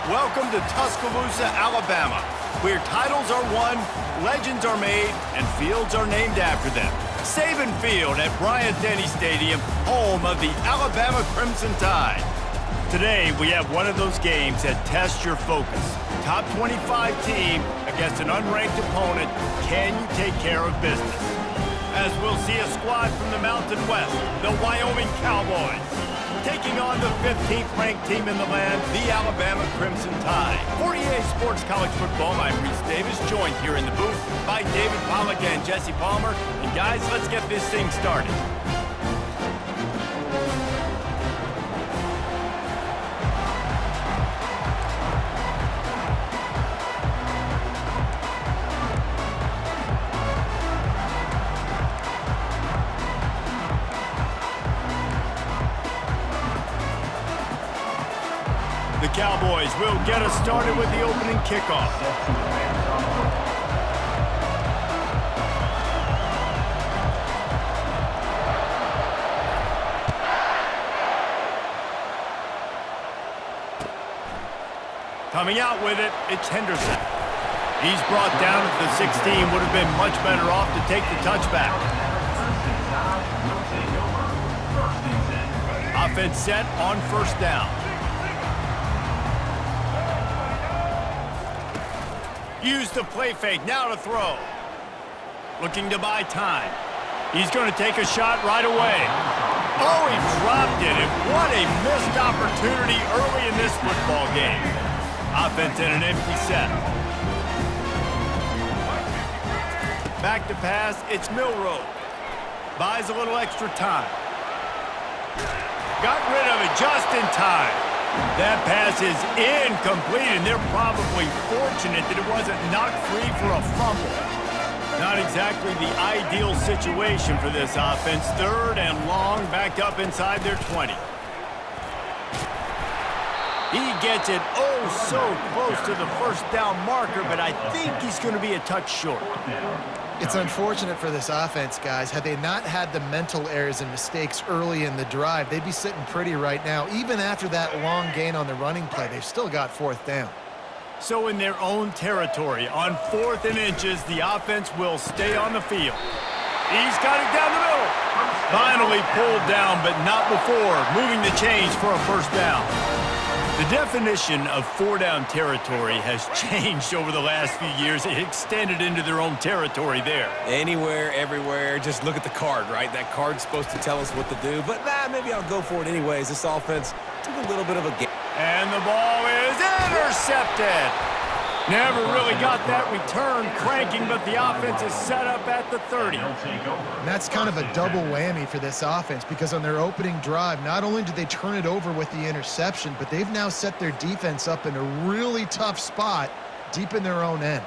Welcome to Tuscaloosa, Alabama, where titles are won, legends are made, and fields are named after them. Saban Field at Bryant-Denny Stadium, home of the Alabama Crimson Tide. Today, we have one of those games that tests your focus. Top 25 team against an unranked opponent. Can you take care of business? As we'll see a squad from the Mountain West, the Wyoming Cowboys, taking on the 15th ranked team in the land, the Alabama Crimson Tide. For EA Sports College Football, I'm Reese Davis, joined here in the booth by David Pollack and Jesse Palmer. And guys, let's get this thing started. The Cowboys will get us started with the opening kickoff. Coming out with it, it's Henderson. He's brought down at the 16, would have been much better off to take the touchback. Offense set on first down. Use the play fake, now to throw. Looking to buy time. He's going to take a shot right away. Oh, he dropped it, and what a missed opportunity early in this football game. Offense in an empty set. Back to pass, it's Milroe. Buys a little extra time. Got rid of it just in time. That pass is incomplete, and they're probably fortunate that it wasn't knocked free for a fumble. Not exactly the ideal situation for this offense. Third and long, backed up inside their 20. He gets it so close to the first down marker, but I think he's going to be a touch short. It's unfortunate for this offense, guys. Had they not had the mental errors and mistakes early in the drive, they'd be sitting pretty right now. Even after that long gain on the running play, they've still got fourth down. So in their own territory, on 4th and inches, the offense will stay on the field. He's got it down the middle. Finally pulled down, but not before moving the chains for a first down. The definition of 4-down territory has changed over the last few years. It extended into their own territory there. Anywhere, everywhere, just look at the card, right? That card's supposed to tell us what to do, but maybe I'll go for it anyways. This offense took a little bit of a game. And the ball is intercepted. Never really got that return cranking, but the offense is set up at the 30. And that's kind of a double whammy for this offense because on their opening drive, not only did they turn it over with the interception, but they've now set their defense up in a really tough spot deep in their own end.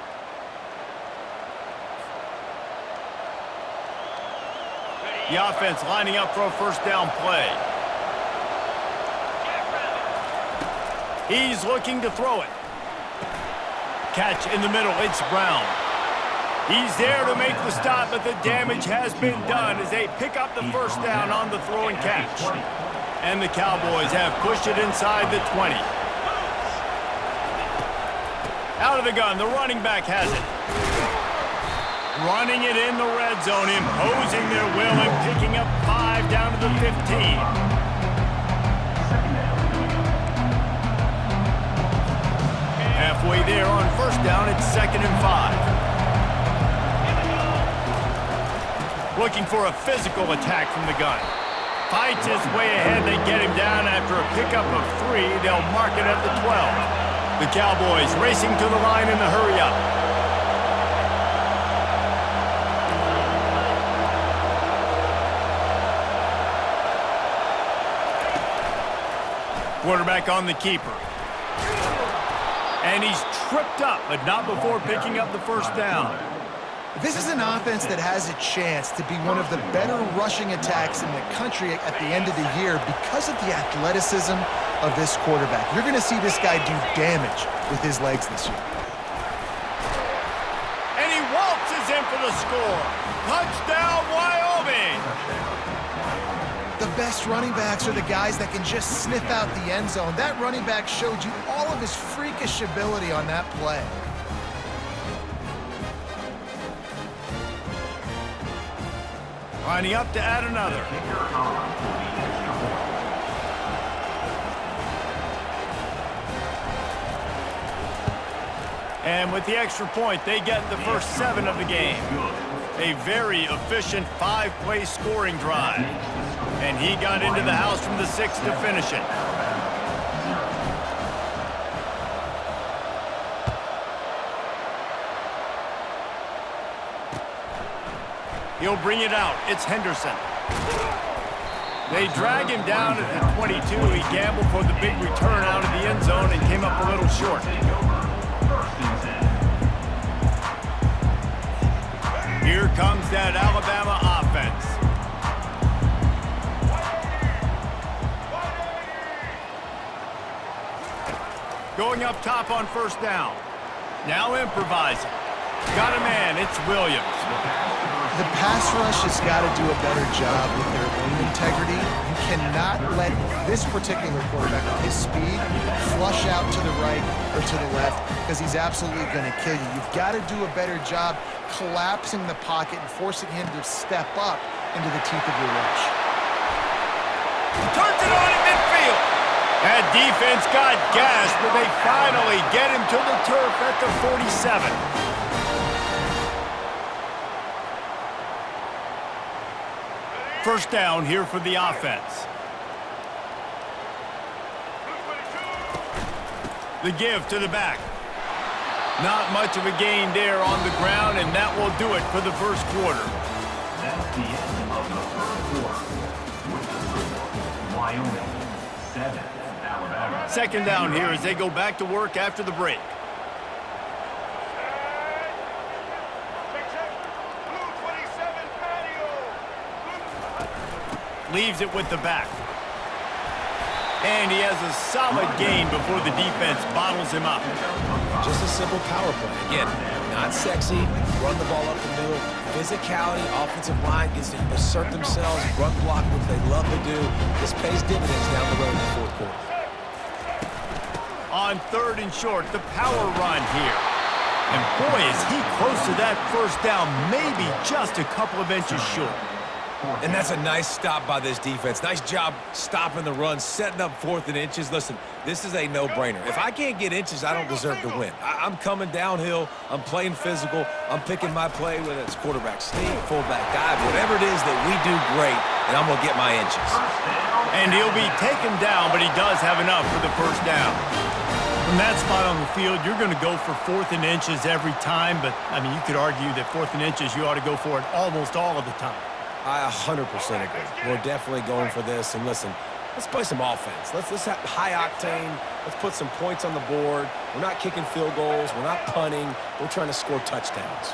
The offense lining up for a first down play. He's looking to throw it. Catch in the middle, it's Brown. He's there to make the stop, but the damage has been done as they pick up the first down on the throw and catch. And the Cowboys have pushed it inside the 20. Out of the gun, the running back has it. Running it in the red zone, imposing their will and picking up 5 down to the 15. Halfway there on first down, it's 2nd and 5. Looking for a physical attack from the gun. Fights his way ahead. They get him down after a pickup of 3. They'll mark it at the 12. The Cowboys racing to the line in the hurry-up. Quarterback on the keeper. And he's tripped up, but not before picking up the first down. This is an offense that has a chance to be one of the better rushing attacks in the country at the end of the year because of the athleticism of this quarterback. You're going to see this guy do damage with his legs this year. And he waltzes in for the score. Touchdown, Wyoming! The best running backs are the guys that can just sniff out the end zone. That running back showed you all of his freakish ability on that play. Lining up to add another. And with the extra point, they get the first 7 of the game. A very efficient 5-play scoring drive. And he got into the house from the 6 to finish it. He'll bring it out. It's Henderson. They drag him down at the 22. He gambled for the big return out of the end zone and came up a little short. Here comes that Alabama offense. Going up top on first down. Now improvising. Got a man. It's Williams. The pass rush has got to do a better job with their lane integrity. You cannot let this particular quarterback with his speed flush out to the right or to the left because he's absolutely going to kill you. You've got to do a better job collapsing the pocket and forcing him to step up into the teeth of your rush. Turns it on in midfield. That defense got gashed, but they finally get him to the turf at the 47. First down here for the offense. The give to the back. Not much of a gain there on the ground, and that will do it for the first quarter. That's the end of the first quarter. With the score, Wyoming 7, Alabama. Second down here as they go back to work after the break. Leaves it with the back. And he has a solid gain before the defense bottles him up. Just a simple power play. Again, not sexy, run the ball up the middle. Physicality, offensive line gets to assert themselves, run block, which they love to do. This pays dividends down the road in the fourth quarter. On third and short, the power run here. And boy, is he close to that first down, maybe just a couple of inches short. And that's a nice stop by this defense. Nice job stopping the run, setting up 4th and inches. Listen, this is a no-brainer. If I can't get inches, I don't deserve to win. I'm coming downhill. I'm playing physical. I'm picking my play, whether it's quarterback sneak, fullback dive, whatever it is that we do great, and I'm going to get my inches. And he'll be taken down, but he does have enough for the first down. From that spot on the field, you're going to go for 4th and inches every time, but, I mean, you could argue that 4th and inches, you ought to go for it almost all of the time. I 100% agree. We're definitely going for this. And listen, let's play some offense. Let's have high octane. Let's put some points on the board. We're not kicking field goals. We're not punting. We're trying to score touchdowns.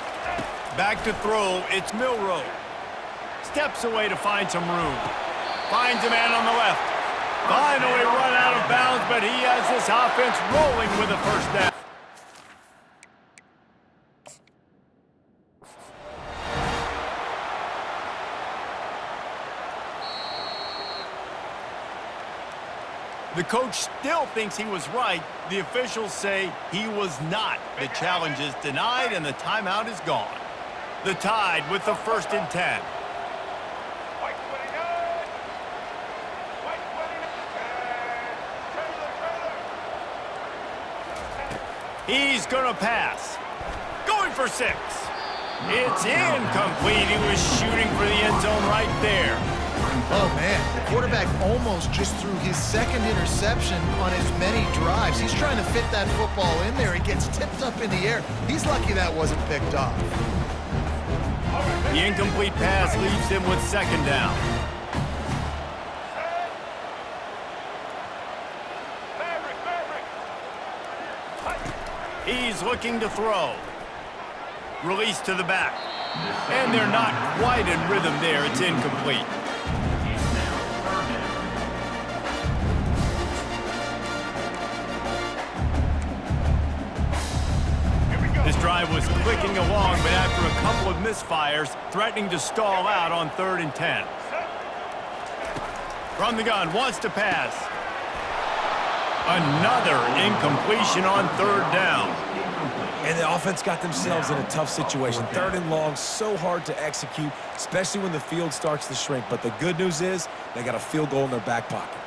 Back to throw. It's Milroe. Steps away to find some room. Finds a man on the left. Finally run out of bounds, but he has this offense rolling with a first down. The coach still thinks he was right. The officials say he was not. The challenge is denied, and the timeout is gone. The Tide with the 1st and 10. He's going to pass. Going for 6. It's incomplete. He was shooting for the end zone right there. Oh, man, the quarterback almost just threw his 2nd interception on as many drives. He's trying to fit that football in there. It gets tipped up in the air. He's lucky that wasn't picked off. The incomplete pass leaves him with 2nd down. He's looking to throw. Release to the back. And they're not quite in rhythm there. It's incomplete. This drive was clicking along, but after a couple of misfires, threatening to stall out on 3rd and 10. From the gun, wants to pass. Another incompletion on third down. And the offense got themselves in a tough situation. 3rd and long, so hard to execute, especially when the field starts to shrink. But the good news is they got a field goal in their back pocket.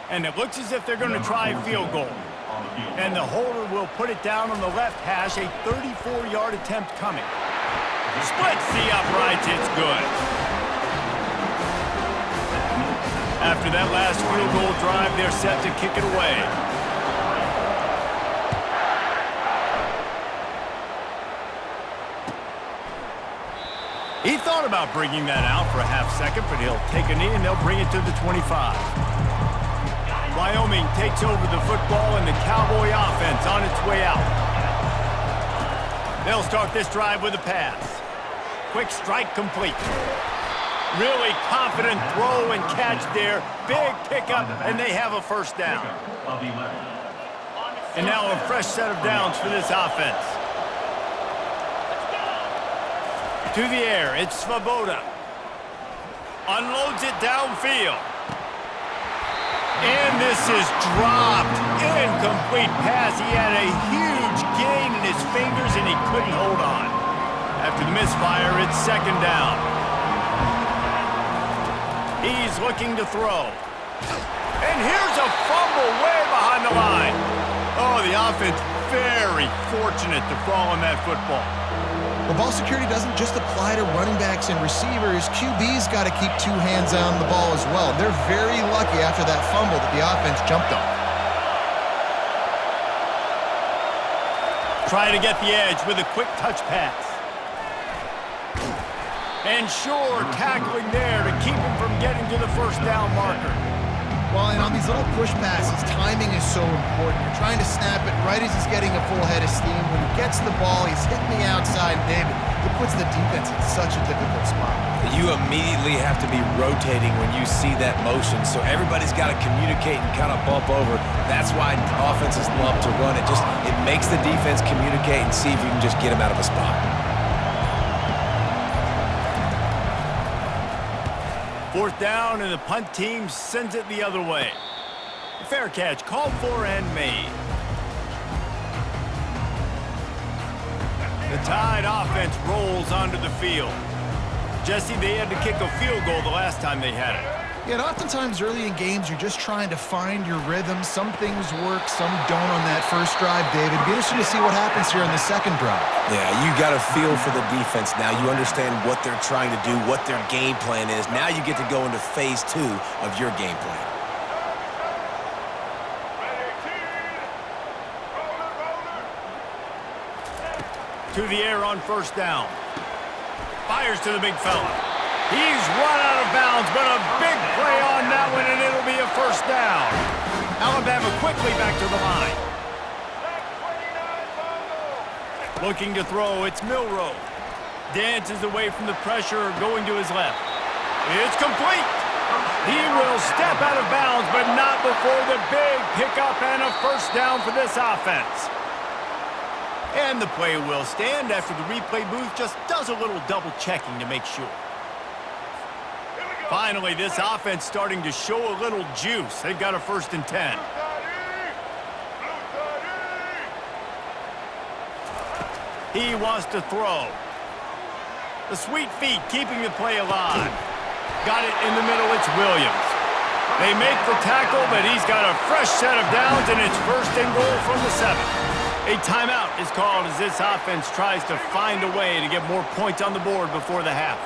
And it looks as if they're going to try a field goal. And the holder will put it down on the left hash, a 34-yard attempt coming. Splits the uprights, it's good. After that last field goal drive, they're set to kick it away. He thought about bringing that out for a half second, but he'll take a knee and they'll bring it to the 25. Wyoming takes over the football and the Cowboy offense on its way out. They'll start this drive with a pass. Quick strike complete. Really confident throw and catch there. Big pickup, and they have a first down. And now a fresh set of downs for this offense. To the air, it's Svoboda. Unloads it downfield. And this is dropped. Incomplete pass. He had a huge gain in his fingers, and he couldn't hold on. After the misfire, it's second down. He's looking to throw. And here's a fumble way behind the line. Oh, the offense very fortunate to fall on that football. Well, ball security doesn't just apply to running backs and receivers. QB's got to keep 2 hands on the ball as well. They're very lucky after that fumble that the offense jumped on. Try to get the edge with a quick touch pass. And sure, tackling there to keep him from getting to the first down marker. Well, and on these little push passes, timing is so important. You're trying to snap it right as he's getting a full head of steam. When he gets the ball, he's hitting the outside. David, it puts the defense in such a difficult spot. You immediately have to be rotating when you see that motion, so everybody's got to communicate and kind of bump over. That's why offenses love to run it. It makes the defense communicate and see if you can just get him out of a spot. Fourth down, and the punt team sends it the other way. Fair catch, called for and made. The Tide offense rolls onto the field. Jesse, they had to kick a field goal the last time they had it. Yeah, and oftentimes early in games, you're just trying to find your rhythm. Some things work, some don't on that first drive, David. It'd be interesting to see what happens here on the second drive. Yeah, you got a feel for the defense now. You understand what they're trying to do, what their game plan is. Now you get to go into phase 2 of your game plan. To the air on first down. Fires to the big fella. He's run out of bounds, but a big play on that one, and it'll be a first down. Alabama quickly back to the line. Looking to throw, it's Milroe. Dances away from the pressure, going to his left. It's complete. He will step out of bounds, but not before the big pickup and a first down for this offense. And the play will stand after the replay booth just does a little double checking to make sure. Finally, this offense starting to show a little juice. They've got a 1st and 10. He wants to throw. The sweet feet keeping the play alive. Got it in the middle, it's Williams. They make the tackle, but he's got a fresh set of downs, and it's 1st and goal from the 7. A timeout is called as this offense tries to find a way to get more points on the board before the half.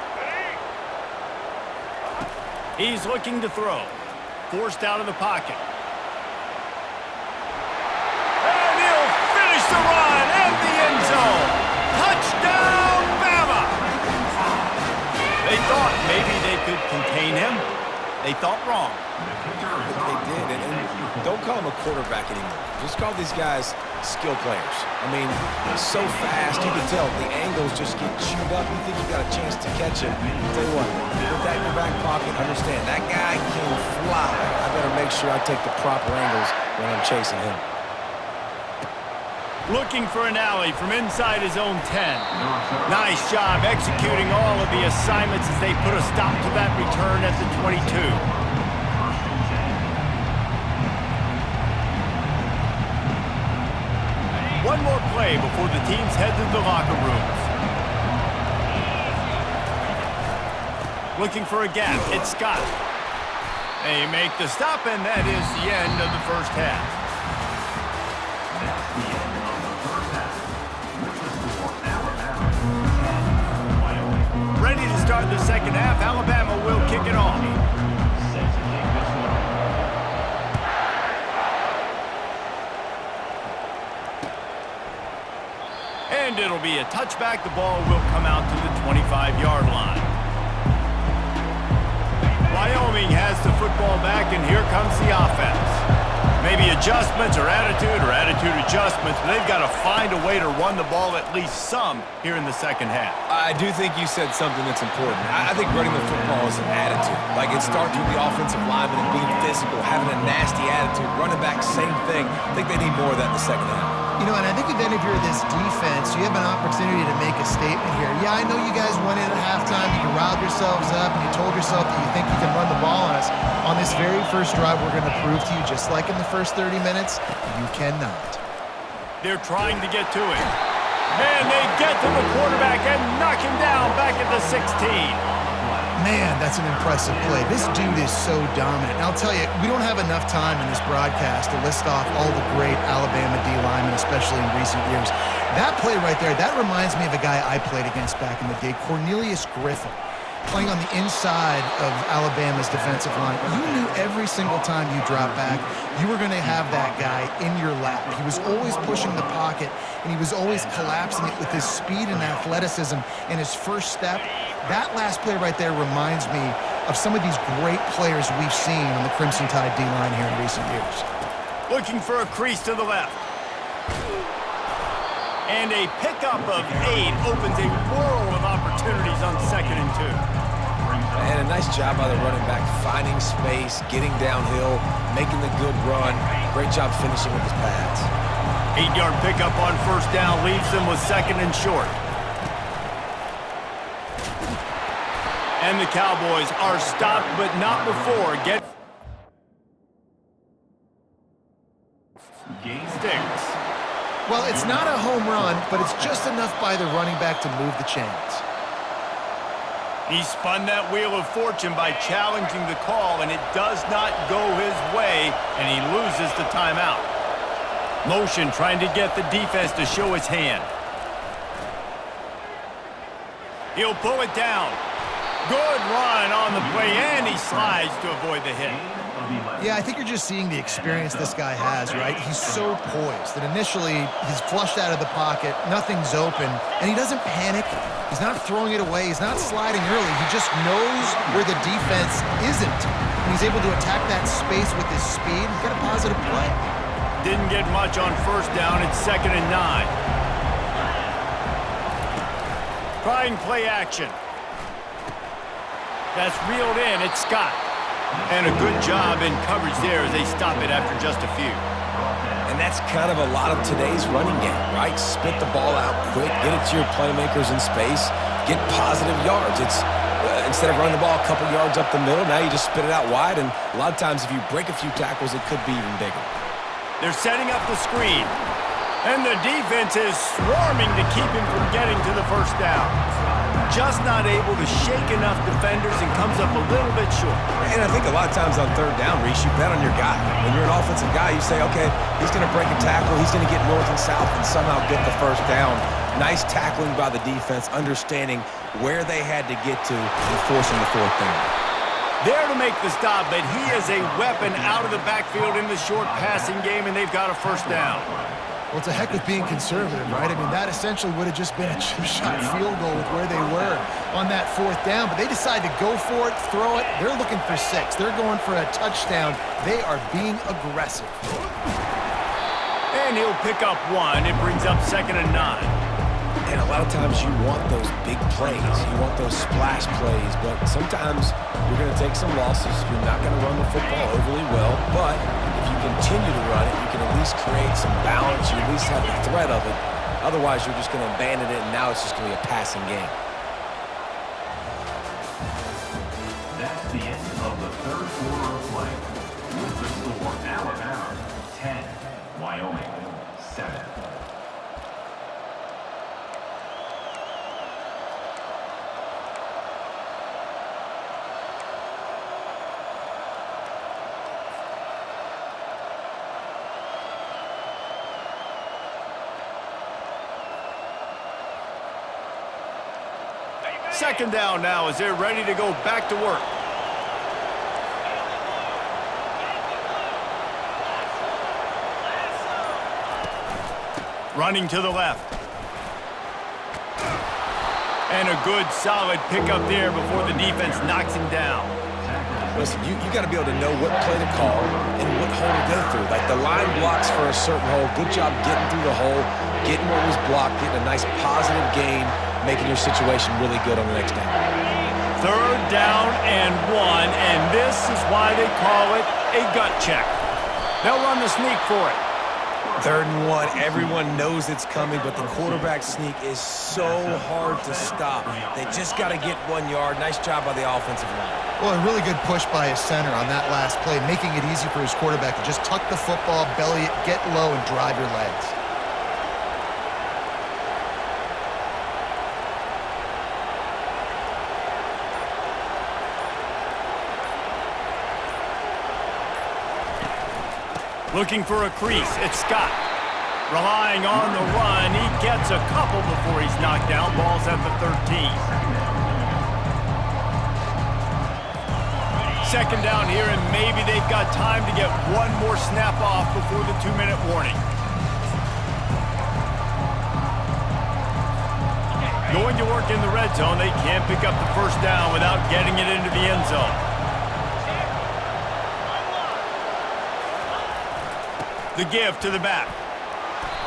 He's looking to throw. Forced out of the pocket. And he'll finish the run and the end zone. Touchdown, Bama! They thought maybe they could contain him. They thought wrong. They did, and don't call him a quarterback anymore. Just call these guys skill players. I mean, so fast, you can tell the angles just get chewed up. You think you got a chance to catch him. Tell you what, put that in your back pocket. Understand, that guy can fly. I better make sure I take the proper angles when I'm chasing him. Looking for an alley from inside his own 10. Nice job executing all of the assignments as they put a stop to that return at the 22. One more play before the teams head to the locker rooms. Looking for a gap, it's Scott. They make the stop, and that is the end of the first half. That's the end of the first half. With the score, Alabama 10, Wyoming. Ready to start the second half, Alabama will kick it off. Set to kick this one off. And it'll be a touchback. The ball will come out to the 25-yard line. Wyoming has the football back, and here comes the offense. Maybe adjustments or attitude adjustments, but they've got to find a way to run the ball at least some here in the second half. I do think you said something that's important. I think running the football is an attitude. Like, it starts with the offensive lineman and being physical, having a nasty attitude. Running back, same thing. I think they need more of that in the second half. You know, and I think if any of you are this defense, you have an opportunity to make a statement here. Yeah, I know you guys went in at halftime, you riled yourselves up, and you told yourself that you think you can run the ball on us. On this very first drive, we're going to prove to you, just like in the first 30 minutes, you cannot. They're trying to get to it. And they get to the quarterback and knock him down back at the 16. Man, that's an impressive play. This dude is so dominant. And I'll tell you, we don't have enough time in this broadcast to list off all the great Alabama D linemen, especially in recent years. That play right there, that reminds me of a guy I played against back in the day, Cornelius Griffin, playing on the inside of Alabama's defensive line. You knew every single time you dropped back, you were going to have that guy in your lap. He was always pushing the pocket, and he was always collapsing it with his speed and athleticism and his first step. That last play right there reminds me of some of these great players we've seen on the Crimson Tide D-line here in recent years. Looking for a crease to the left. And a pickup of 8 opens a world of opportunities on 2nd and 2. And a nice job by the running back, finding space, getting downhill, making the good run. Great job finishing with his pads. 8-yard pickup on first down leaves them with 2nd and short. And the Cowboys are stopped, but not before gain sticks. Well, it's not a home run, but it's just enough by the running back to move the chains. He spun that wheel of fortune by challenging the call, and it does not go his way, and he loses the timeout. Motion trying to get the defense to show his hand. He'll pull it down. Good run on the play, and he slides to avoid the hit. Yeah, I think you're just seeing the experience this guy has, right? He's so poised that initially he's flushed out of the pocket, nothing's open, and he doesn't panic. He's not throwing it away. He's not sliding early. He just knows where the defense isn't, and he's able to attack that space with his speed and get a positive play. Didn't get much on first down. It's 2nd and 9. Trying play action. That's reeled in. It's Scott. And a good job in coverage there as they stop it after just a few. And that's kind of a lot of today's running game, right? Spit the ball out quick, get it to your playmakers in space, get positive yards. It's instead of running the ball a couple yards up the middle, now you just spit it out wide, and a lot of times if you break a few tackles, it could be even bigger. They're setting up the screen. And the defense is swarming to keep him from getting to the first down. Just not able to shake enough defenders and comes up a little bit short. And I think a lot of times on third down, Reese, you bet on your guy. When you're an offensive guy, you say, okay, he's going to break a tackle, he's going to get north and south and somehow get the first down. Nice tackling by the defense, understanding where they had to get to and forcing the fourth down. There to make the stop, but he is a weapon out of the backfield in the short passing game, and they've got a first down. Well, it's a heck of being conservative, right? I mean, that essentially would have just been a chip shot field goal with where they were on that fourth down. But they decide to go for it, throw it. They're looking for 6. They're going for a touchdown. They are being aggressive. And he'll pick up 1. It brings up 2nd and 9. And a lot of times you want those big plays. You want those splash plays. But sometimes you're going to take some losses. You're not going to run the football overly well. But if you continue to run it, you can at least create some balance. You at least have the threat of it. Otherwise, you're just going to abandon it, and now it's just going to be a passing game. That's the end of the third quarter of play. With the score, Alabama 10, Wyoming 7. Second down now as they're ready to go back to work. Running to the left. And a good solid pickup there before the defense knocks him down. Listen, you got to be able to know what play to call and what hole to go through. Like the line blocks for a certain hole. Good job getting through the hole, getting what was blocked, getting a nice positive gain, making your situation really good on the next down. Third down and 1, and this is why they call it a gut check. They'll run the sneak for it. 3rd and 1, everyone knows it's coming, but the quarterback sneak is so hard to stop. They just got to get 1 yard. Nice job by the offensive line. Well, a really good push by his center on that last play, making it easy for his quarterback to just tuck the football, belly it, get low, and drive your legs. Looking for a crease, it's Scott. Relying on the run, he gets a couple before he's knocked down. Ball's at the 13. Second down here, and maybe they've got time to get one more snap off before the 2-minute warning. Going to work in the red zone, they can't pick up the first down without getting it into the end zone. The give to the back.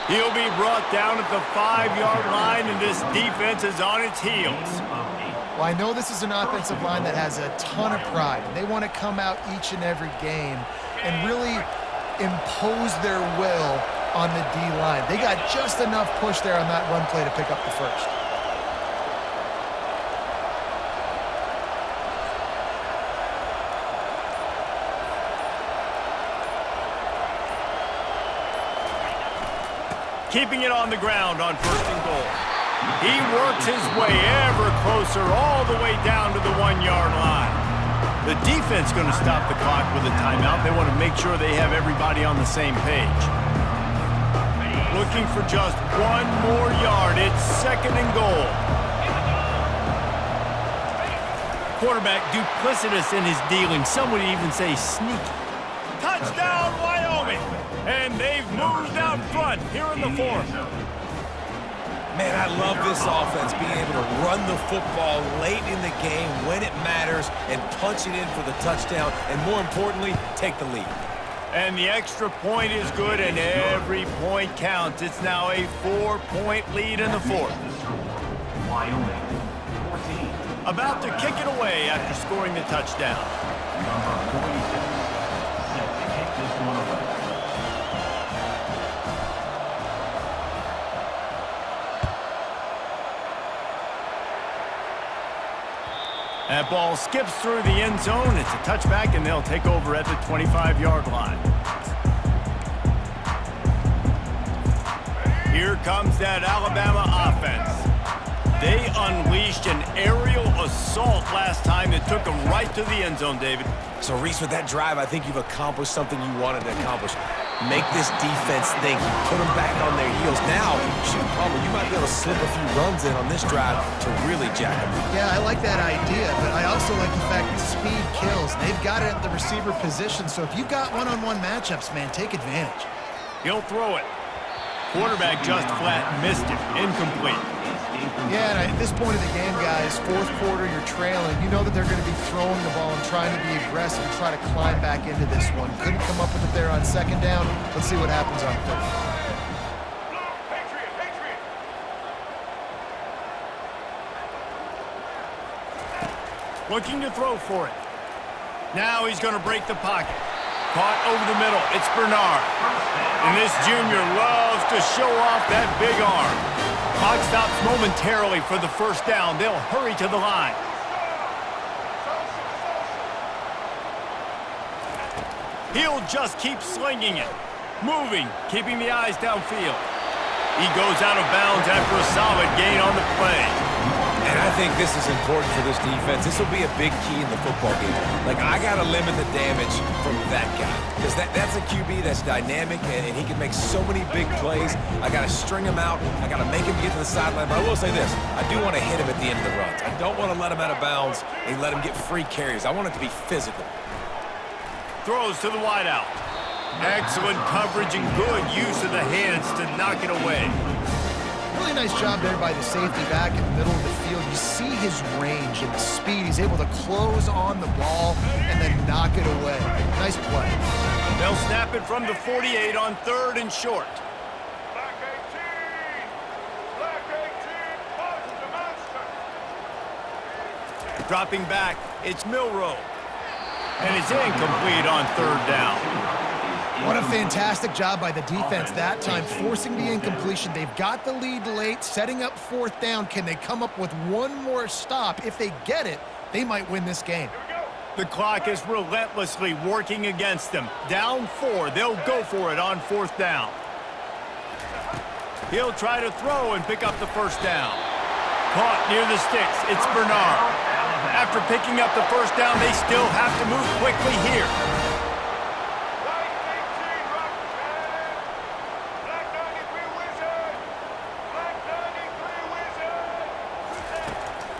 He'll be brought down at the 5-yard line, and this defense is on its heels. Well, I know this is an offensive line that has a ton of pride. They want to come out each and every game and really impose their will on the D-line. They got just enough push there on that run play to pick up the first. Keeping it on the ground on 1st and goal. He works his way ever closer all the way down to the 1-yard line. The defense going to stop the clock with a timeout. They want to make sure they have everybody on the same page. Looking for just 1 more yard. It's 2nd and goal. Quarterback duplicitous in his dealing. Some would even say sneaky. Touchdown, Wyoming! And they've moved out front here in the 4th. Man, I love this offense, being able to run the football late in the game when it matters and punch it in for the touchdown, and more importantly, take the lead. And the extra point is good, and every point counts. It's now a 4-point lead in the 4th. Wyoming 14. About to kick it away after scoring the touchdown. Number 46 set to kick this one away. That ball skips through the end zone. It's a touchback, and they'll take over at the 25-yard line. Here comes that Alabama offense. They unleashed an aerial assault last time that took them right to the end zone, David. So, Reese, with that drive, I think you've accomplished something you wanted to accomplish. Make this defense think. You put them back on their heels. Now, shoot, Palmer, you might be able to slip a few runs in on this drive to really jack them. Yeah, I like that idea, but I also like the fact that speed kills. They've got it at the receiver position, so if you've got one-on-one matchups, man, take advantage. He'll throw it. Quarterback just flat missed it. Incomplete. Yeah, and at this point of the game, guys, 4th quarter, you're trailing. You know that they're going to be throwing the ball and trying to be aggressive and try to climb back into this one. Couldn't come up with it there on 2nd down. Let's see what happens on 3rd. Looking to throw for it. Now he's going to break the pocket. Caught over the middle. It's Bernard. And this junior loves to show off that big arm. Clock stops momentarily for the first down. They'll hurry to the line. He'll just keep slinging it. Moving, keeping the eyes downfield. He goes out of bounds after a solid gain on the play. And I think this is important for this defense. This will be a big key in the football game. Like, I got to limit the damage from that guy. Because that's a QB that's dynamic, and he can make so many big plays. I got to string him out. I got to make him get to the sideline. But I will say this. I do want to hit him at the end of the runs. I don't want to let him out of bounds and let him get free carries. I want it to be physical. Throws to the wideout. Excellent coverage and good use of the hands to knock it away. Really nice job there by the safety back in the middle of the field. You see his range and the speed. He's able to close on the ball and then knock it away. Nice play. They'll snap it from the 48 on 3rd and short. Black 18! Black 18! Martin the monster! Dropping back, it's Milroe. And it's incomplete on 3rd down. What a fantastic job by the defense that time, forcing the incompletion. They've got the lead late, setting up 4th down. Can they come up with one more stop? If they get it, they might win this game. The clock is relentlessly working against them. Down 4, they'll go for it on 4th down. He'll try to throw and pick up the first down. Caught near the sticks, it's Bernard. After picking up the first down, they still have to move quickly here.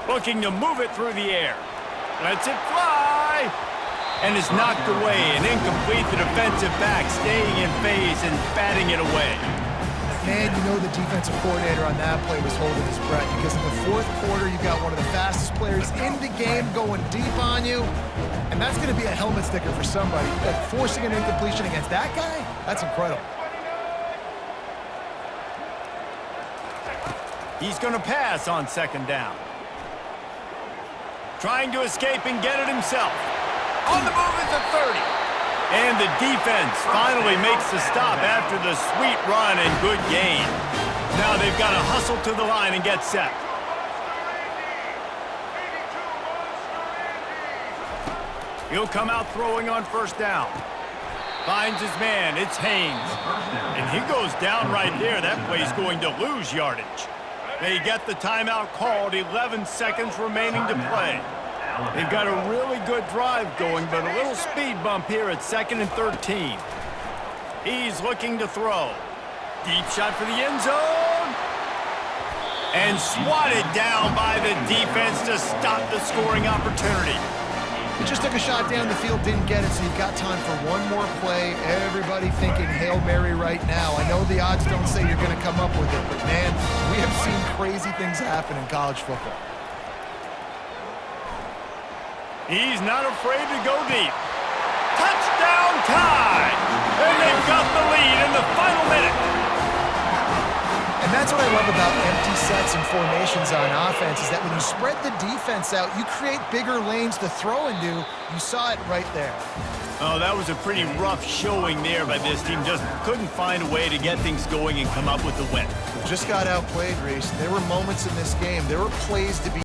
Looking to move it through the air. Lets it fly. And is knocked away. An incomplete. The defensive back staying in phase and batting it away. Man, you know the defensive coordinator on that play was holding his breath because in the 4th quarter, you've got one of the fastest players in the game going deep on you. And that's going to be a helmet sticker for somebody. Like forcing an incompletion against that guy, that's incredible. He's going to pass on 2nd down. Trying to escape and get it himself. On the move at the 30. And the defense finally makes the stop after the sweet run and good gain. Now they've got to hustle to the line and get set. He'll come out throwing on 1st down. Finds his man. It's Haynes. And he goes down right there. That play's going to lose yardage. They get the timeout called, 11 seconds remaining to play. They've got a really good drive going, but a little speed bump here at 2nd and 13. He's looking to throw. Deep shot for the end zone. And swatted down by the defense to stop the scoring opportunity. He just took a shot down the field, didn't get it, so you've got time for one more play. Everybody thinking Hail Mary right now. I know the odds don't say you're going to come up with it, but man, we have seen crazy things happen in college football. He's not afraid to go deep. Touchdown tie! And they've got the lead in the final minute. And that's what I love about empty sets and formations on offense is that when you spread the defense out, you create bigger lanes to throw into. You saw it right there. Oh, that was a pretty rough showing there by this team. Just couldn't find a way to get things going and come up with the win. Just got outplayed, Reese. There were moments in this game. There were plays to be